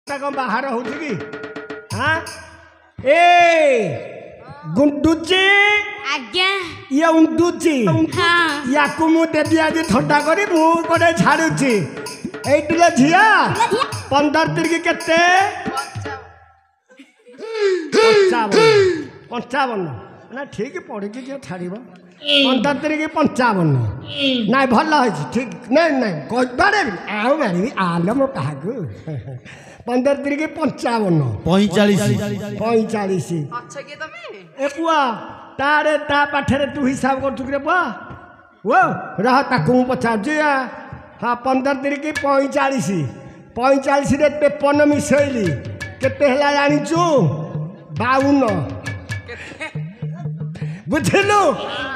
बाहर हो हाँ ए गुंडुची आज्ञा ये उंडुची हाँ या कुमु देदी आज ठंडा करी मु कोडे छाडुची एइटिले झिया 15 तिरकी केते 55 ना ठीक पड़ी कि जे छाड़िबो 15 तिरकी 55 ना भल होई ठीक नहीं नहीं कहबारे आउ मारी आलो मो कागु 15 तिरकी 55 45 अच्छा के तमे ए पुआ तारे ता पाठरे तू हिसाब कर चुकरे पुआ वो रह ताकू पचार हाँ 15 तिरकी 45 45 रे 53 मिसैली केते हला जानिचु 52 बुझलु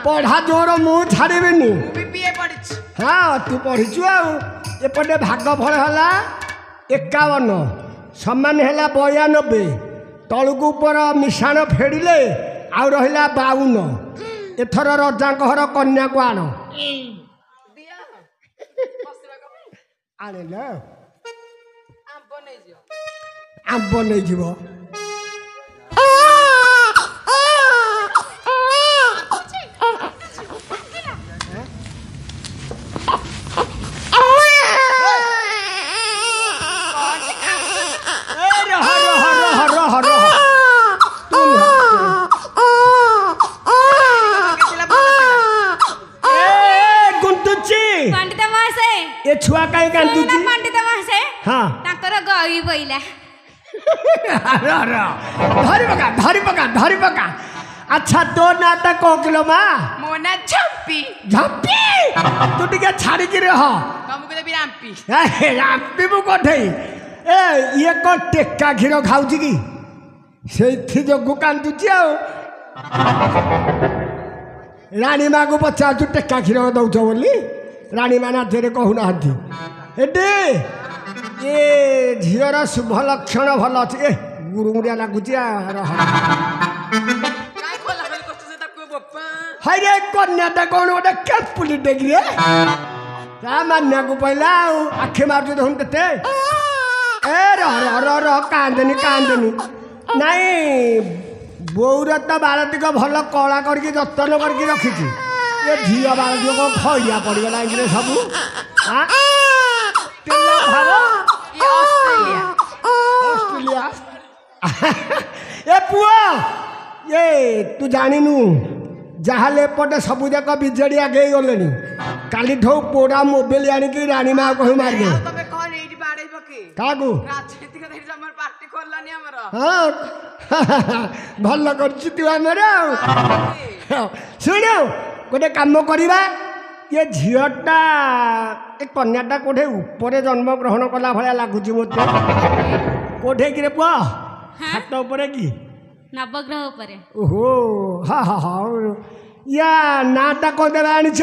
पढ़ा जोर मु छाड़बेनी बीबीए पढ़िछ हाँ तू पढ़िचु आ एपटे भाग फल हला 51 समान है 92 तलुक ऊपर मिशाण फेड़िले आउ रहा 52 एथर रजा घर कन्या को आण आने आंब नहीं जीव ये छुआ कहीं कांदुची पंडित मासे हाँ ताकर गई पइला धरी पका अच्छा तो नाता को किलो मा मोना झप्पी झप्पी तू टिके छाड़ी के रह हम को भी राम्पी ए राम्पी मु कोठे ए ये को टेक्का खीर खाउची की सेथि जगु कांदुची आ रानी माँ को पचा तू टेक्का खीर दउछ बोली रानी माना तेरे कहूना एटे ये झीर शुभ लक्षण भल अच्छे ए गुरुमुड़िया लगुच हरे कन्याटा कौन गोटे कैपुली टेकी मानिया को पहला आखि मार्च देखुन के ए रह कांदनी नाई बोर तो बालतिक भल कला करके जतन करके रखी ये झील बालतिक को खइया पड़गला कि सब ऑस्ट्रेलिया ए पुआ ये तू जानिनु जहाँ पटे सब जाक विजेडी आगे गले काली ठो पोड़ा मोबाइल आनिकी रानी माँ कह मार गए हाँ भल कर शुण गोटे कम करवा ये झीटा ए कन्याटा कोठे ऊपर जन्म ग्रहण कला भाया लगुच मत कोठे कि पुआ हाथ उपर कि नवग्रह उपरे ओहो हाँ हाँ हाँ या नाटा कौन देवा आनिछ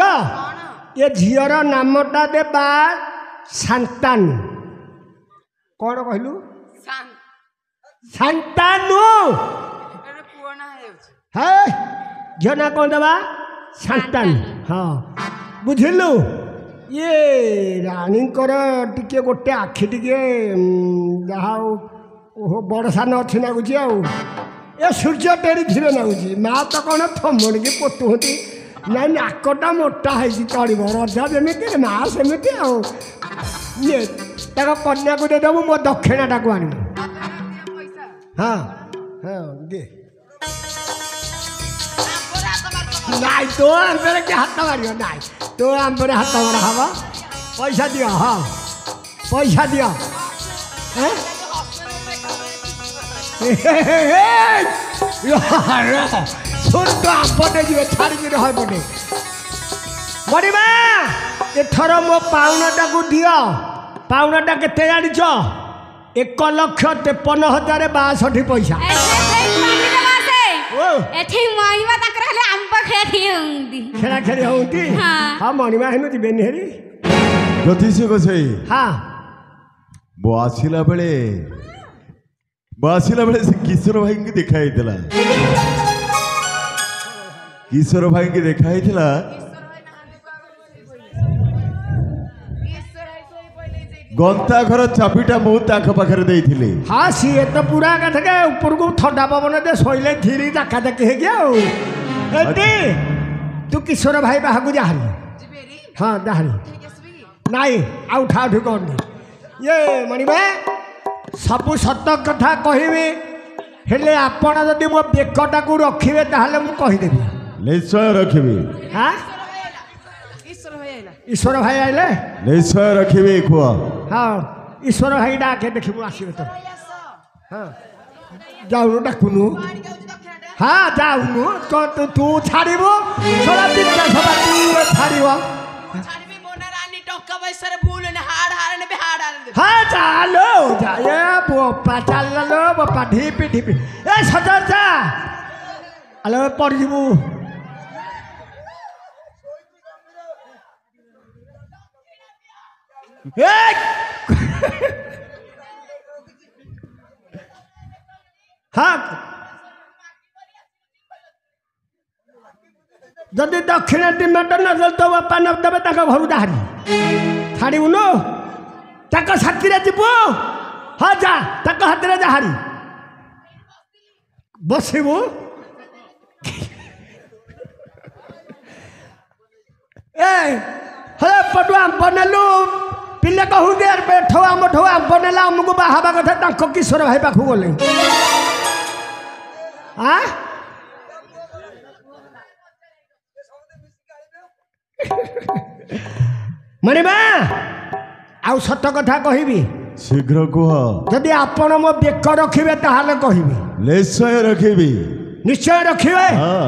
ये झीर नामटा देवा शांतानु कौन कहलु शांतानु है झीर ना कौन देवा शांतानु हाँ बुझलु ये रानी टिके गोटे आखि टिके जहा ओहो बड़ सान अच्छी लगुच ये सूर्य टेरी धीरे लगुच माँ तो कौन थमड़िकी पोतुहती ना नाकटा मोटा है चढ़ रजा जमी माँ सेमती ये कन्या को देदेबू मो दक्षिणाटा को आन हाँ हाँ दे नाई तो आंबरे के हाथ मारियो नाई तो आंबरे हाथ मारा हवा पैसा दियो हाँ पैसा दियो सुन तो आपने जी छाड़ी रह पटे बड़ीमा एथर मो पाउनाटा को दियो पाउनाटा केते जानिछ 1,53,62 पैसा एठी महिमा ताकर हले आंब खेली होंदी खेला खेली होंदी हां महिमा हेनु दिबेनी हेरी ज्योतिष कसई हां बो आसिला बेले से किशोर भाई की देखा हितला किशोर भाई की देखा हितला ଗନ୍ତା ଘର ଚାବିଟା ମୁଁ ତାଙ୍କ ପାଖରେ ଦେଇଥିଲି। ହଁ ସିଏ ତ ପୁରା ଏକାଥରେ ଉପରକୁ ଥଣ୍ଡା ପବନ ଦେ ଶୋଇଲେ ଧିରି ଜାକାଜାକି ହେଇକି ଆଉ ଏଠି ତୁ କିଶୋର ଭାଇ ବାହାକୁ ଯାହାରି ଯିବେରି ହଁ ଯାହାରି ଠିକ ଆସିବି କି ନାଇଁ ଆଉ ଠାଉଠି କରନି ଇଏ ମଣିବା ସବୁ ସତ କଥା କହିବି ହେଲେ ଆପଣ ଯଦି ମୋ ବେକଟାକୁ ରଖିବେ ତାହେଲେ ମୁଁ କହିଦେବି। ନିଶ୍ଚୟ ରଖିବି ହଁ ଈଶ୍ୱର ଭାଇ ଆଇଲା ଈଶ୍ୱର ଭାଇ ଆଇଲେ ନିଶ୍ଚୟ ରଖିବି କୁହ। ହଁ ଈଶ୍ୱର ଭାଇ ଡାକେ ଦେଖିବୁ ଆସିବେ ତ ଭାଇ ଆସ ହଁ ଯାଉନୁ ଡାକୁନୁ ପାଣି ଯାଉଛି ଦକ୍ଷିଣଟା ହଁ ଯାଉନୁ ତୁ ଛାଡ଼ିବୁ ଛଡ଼ା ତିନିଟା ସଭା ତୁ ଛାଡ଼ିବ ଛାଡ଼ିବି ମୋ ନା ରାନୀ ଟଙ୍କା ପଇସାରେ ଭୁଲ ହେଲେ ହାଡ଼ ହାଡ଼ ନେବେ ହାଡ଼ ହାଡ଼ ଦେବେ ହଁ ଚାଲୋ ଯା ଏ ବୋପା ଚାଲ ବୋପା ଢିପି ଢିପି ଏ ସଜାର ଯା ଆଲୋ ପଡ଼ିଯିବୁ ହଁ ଯଦି ଦକ୍ଷିଣ ଟିମାଟ ନଦେଲେ ତୋ ବାପା ନଦେବେ ତାଙ୍କ ଘରୁ ବାହାରି ଛାଡ଼ିବୁନୁ ତାଙ୍କ ସାଥିରେ ଯିବୁ ହଁ ଯା ତାଙ୍କ ହାତରେ ଯାହାରି ବସିବୁ ଏ ହେ ପଟୁ ଆମ୍ବ ନେଲୁ ପିଲେ କହୁନ୍ତି ଏଠୁ ଆମଠୁ ଆମ୍ବ ନେଲା ଆମକୁ ବାହା ହେବା କଥା ତାଙ୍କ କିଶୋର ଭାଇ ପାଖକୁ ଗଲେ ଆଁ ମଣିମା ଆଉ ସତ କଥା କହିବି ଶୀଘ୍ର କୁହ। ଯଦି ଆପଣ ମୋ ବେକ ରଖିବେ ତାହେଲେ କହିବି ନିଶ୍ଚୟ ରଖିବି। ନିଶ୍ଚୟ ରଖିବେ ହଁ